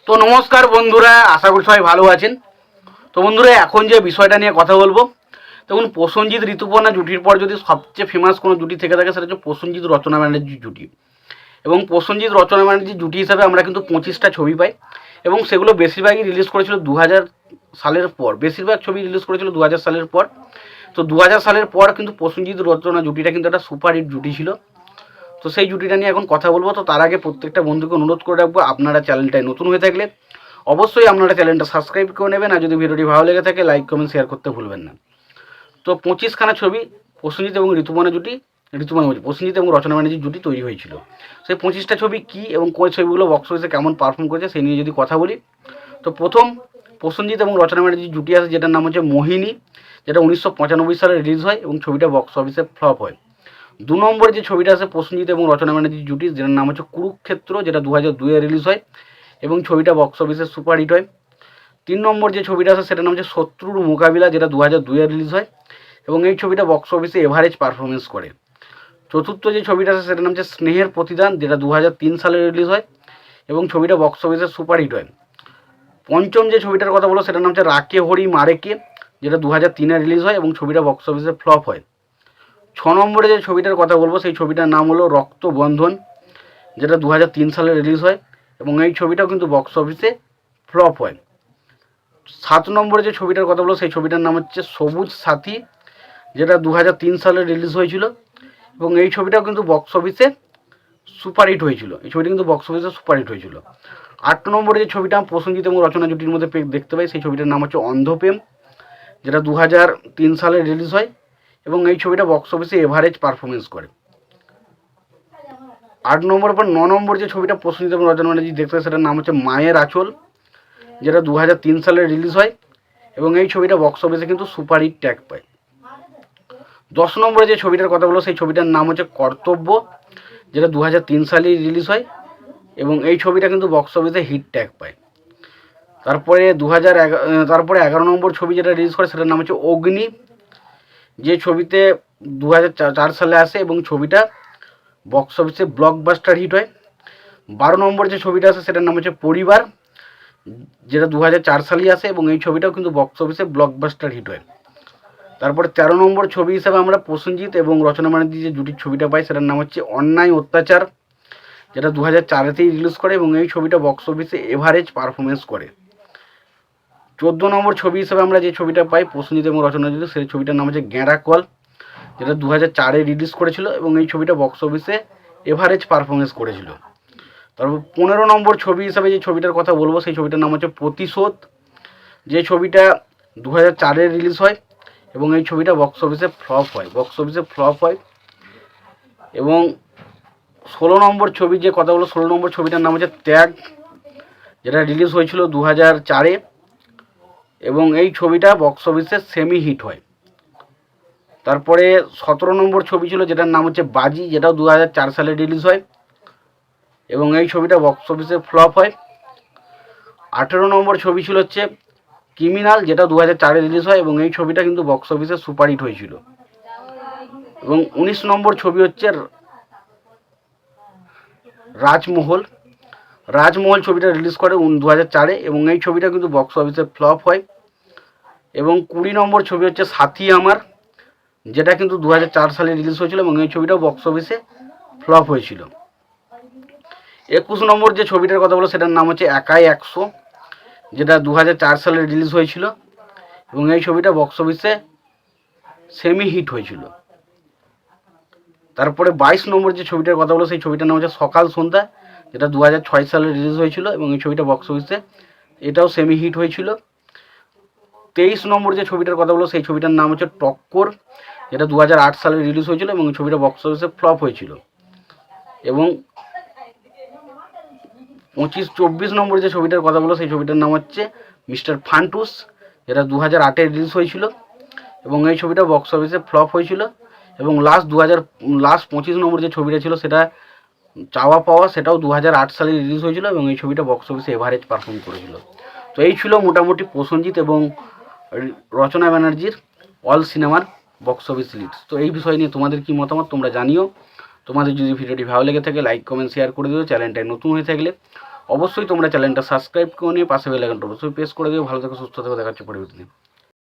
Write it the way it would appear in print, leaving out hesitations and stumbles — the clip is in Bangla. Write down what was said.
তো নমস্কার বন্ধুরা, আশা করি সবাই ভালো আছেন। তো বন্ধুরা, এখন যে বিষয়টা নিয়ে কথা বলবো, দেখুন প্রসেনজিৎ ঋতুপর্ণা জুটির পর যদি সবচেয়ে ফেমাস কোনো জুটি থেকে থাকে সেটা হচ্ছে প্রসেনজিৎ রচনা ব্যানার্জি জুটি। এবং প্রসেনজিৎ রচনা ব্যানার্জি জুটি হিসাবে আমরা কিন্তু 25টা ছবি পাই, এবং সেগুলো বেশিরভাগই রিলিজ করেছিল 2000 সালের পর। বেশিরভাগ ছবি রিলিজ করেছিল 2000 সালের পর। তো 2000 সালের পর কিন্তু প্রসেনজিৎ রচনা জুটিটা কিন্তু একটা সুপারহিট জুটি ছিল। তো সেই জুটিটা নিয়ে এখন কথা বলবো। তো তার আগে প্রত্যেকটা বন্ধুকে অনুরোধ করে রাখবো, আপনারা চ্যানেলটায় নতুন হয়ে থাকলে অবশ্যই আপনারা চ্যানেলটা সাবস্ক্রাইব করে নেবেন, আর যদি ভিডিওটি ভালো লেগে থাকে লাইক কমেন্ট শেয়ার করতে ভুলবেন না। তো 25খানা ছবি প্রসেনজিৎ এবং ঋতুপর্ণা জুটি, প্রসেনজিৎ এবং রচনা ব্যানার্জির জুটি তৈরি হয়েছিল। সেই 25টা ছবি কী এবং কোন ছবিগুলো বক্স অফিসে কেমন পারফর্ম করেছে সেই নিয়ে যদি কথা বলি, তো প্রথম প্রসেনজিৎ এবং রচনা ব্যানার্জির জুটি আছে যেটার নাম হচ্ছে মোহিনী, যেটা 1995 সালে রিলিজ হয় এবং ছবিটা বক্স অফিসে ফ্লপ হয়। 2 নম্বরে যে ছবিটা আছে প্রসেনজিৎ এবং রচনা ব্যানার্জির জুটি, যেটার নাম হচ্ছে কুরুক্ষেত্র, যেটা 2002-এ রিলিজ হয় এবং ছবিটা বক্স অফিসে সুপারহিট হয়। 3 নম্বর যে ছবিটা আছে সেটার নাম হচ্ছে শত্রুর মোকাবিলা, যেটা 2002-এ রিলিজ হয় এবং এই ছবিটা বক্স অফিসে এভারেজ পারফরমেন্স করে। চতুর্থ যে ছবিটা আছে সেটার নাম হচ্ছে স্নেহের প্রতিদান, যেটা 2003 সালে রিলিজ হয় এবং ছবিটা বক্স অফিসে সুপারহিট হয়। পঞ্চম যে ছবিটার কথা বলো সেটার নাম হচ্ছে রাকে হরি মারেকে, যেটা 2003-এ রিলিজ হয় এবং ছবিটা বক্স অফিসে ফ্লপ হয়। 6 নম্বরে যে ছবিটার কথা বলবো সেই ছবিটার নাম হলো রক্তবন্ধন, যেটা 2003 সালে রিলিজ হয় এবং এই ছবিটাও কিন্তু বক্স অফিসে ফ্লপ হয়। 7 নম্বরে যে ছবিটার কথা বলবো সেই ছবিটার নাম হচ্ছে সবুজ সাথী, যেটা 2003 সালে রিলিজ হয়েছিল এবং এই ছবিটাও কিন্তু বক্স অফিসে সুপারহিট হয়েছিল। এই ছবিটা কিন্তু বক্স অফিসে সুপারহিট হয়েছিল। 8 নম্বরে যে ছবিটা প্রসেনজিৎ এবং রচনা জুটির মধ্যে দেখতে পাই সেই ছবিটার নাম হচ্ছে অন্ধপ্রেম, যেটা 2003 সালে রিলিজ হয় এবং এই ছবিটা বক্স অফিসে এভারেজ পারফরমেন্স করে। 8 নম্বরের পর 9 নম্বর যে ছবিটা প্রসেনজিৎ এবং রচনা ব্যানার্জি দেখতে পাই সেটার নাম হচ্ছে মায়ের আঁচল, যেটা 2003 সালে রিলিজ হয় এবং এই ছবিটা বক্স অফিসে কিন্তু সুপারহিট ট্যাগ পায়। 10 নম্বরে যে ছবিটার কথা বলো সেই ছবিটার নাম হচ্ছে কর্তব্য, যেটা 2003 সালে রিলিজ হয় এবং এই ছবিটা কিন্তু বক্স অফিসে হিট ট্যাগ পায়। তারপরে 11 নম্বর ছবি যেটা রিলিজ করে সেটার নাম হচ্ছে অগ্নি, যে ছবিতে 2004 সালে আসে এবং ছবিটা বক্স অফিসে ব্লকবাস্টার হিট হয়। 12 নম্বর যে ছবিটা আছে সেটার নাম হচ্ছে পরিবার, যেটা 2004 সালেই আসে এবং এই ছবিটাও কিন্তু বক্স অফিসে ব্লকবাস্টার হিট হয়। তারপরে 13 নম্বর ছবি হিসেবে আমরা প্রসেনজিৎ এবং রচনা ব্যানার্জি যে জুটির ছবিটা পাই সেটার নাম হচ্ছে অন্যায় অত্যাচার, যেটা 2004-তেই রিলিজ করে এবং এই ছবিটা বক্স অফিসে এভারেজ পারফরমেন্স করে। 14 নম্বর ছবি হিসেবে আমরা যে ছবিটা পাই প্রসেনজিৎ এবং রচনা জুটি, সেই ছবিটার নাম হচ্ছে গেঁড়া কল, যেটা 2004-এ রিলিজ করেছিল এবং এই ছবিটা বক্স অফিসে এভারেজ পারফরমেন্স করেছিল। তারপর 15 নম্বর ছবি হিসাবে যে ছবিটার কথা বলবো সেই ছবিটার নাম হচ্ছে প্রতিশোধ, যে ছবিটা 2004-এ রিলিজ হয় এবং এই ছবিটা বক্স অফিসে ফ্লপ হয়। এবং 16 নম্বর ছবি যে কথা বলবো 16 নম্বর ছবিটার নাম হচ্ছে ত্যাগ, যেটা রিলিজ হয়েছিল 2004-এ এবং এই ছবিটা বক্স অফিসে সেমি হিট হয়। তারপরে 17 নম্বর ছবি ছিল যেটার নাম হচ্ছে বাজি, যেটাও 2004 সালে রিলিজ হয় এবং এই ছবিটা বক্স অফিসে ফ্লপ হয়। 18 নম্বর ছবি ছিল হচ্ছে ক্রিমিনাল, যেটা 2004-এ রিলিজ হয় এবং এই ছবিটা কিন্তু বক্স অফিসে সুপারহিট হয়েছিল। এবং 19 নম্বর ছবি হচ্ছে রাজমহল ছবিটা রিলিজ করে 2004-এ এবং এই ছবিটা কিন্তু বক্স অফিসে ফ্লপ হয়। এবং 20 নম্বর ছবি হচ্ছে সাথী আমার, যেটা কিন্তু 2004 সালে রিলিজ হয়েছিল এবং এই ছবিটাও বক্স অফিসে ফ্লপ হয়েছিল। 21 নম্বর যে ছবিটার কথা বলো সেটার নাম হচ্ছে একাই 100, যেটা 2004 সালে রিলিজ হয়েছিল এবং এই ছবিটা বক্স অফিসে সেমি হিট হয়েছিল। তারপরে 22 নম্বর যে ছবিটার কথা বলো সেই ছবিটার নাম হচ্ছে সকাল সন্ধ্যা, যেটা 2006 সালে রিলিজ হয়েছিল এবং এই ছবিটা বক্স অফিসে এটাও সেমি হিট হয়েছিল। 23 নম্বর যে ছবিটার কথা বলো সেই ছবিটার নাম হচ্ছে টক্কর, যেটা 2008 সালে রিলিজ হয়েছিল এবং এই ছবিটা বক্স অফিসে ফ্লপ হয়েছিল। এবং 24 নম্বর যে ছবিটার কথা বলো সেই ছবিটার নাম হচ্ছে মিস্টার ফান্টুস, যেটা 2008-এ রিলিজ হয়েছিল এবং এই ছবিটা বক্স অফিসে ফ্লপ হয়েছিল। এবং লাস্ট 25 নম্বর যে ছবিটা ছিল সেটা চাওয়া পাওয়া, সেটাও 2008 সালে রিলিজ হয়েছিল এবং এই ছবিটা বক্স অফিসে এভারেজ পারফর্ম করেছিল। তো এই ছিল মোটামুটি প্রসেনজিৎ এবং রচনা ব্যানার্জির অল সিনেমার বক্স অফিস লিডস। তো এই বিষয় নিয়ে তোমাদের কি মতামত তোমরা জানিও। তোমাদের যদি ভিডিওটি ভালো লেগে থাকে লাইক কমেন্ট শেয়ার করে দিও। চ্যানেলটায় নতুন হয়ে থাকলে অবশ্যই তোমরা চ্যানেলটা সাবস্ক্রাইব করে নিয়ে পাশে বেল আইকনটা অবশ্যই প্রেস করে দিও। ভালো থেকো, সুস্থ থেকো, দেখাচ্ছি পরবর্তী দিন।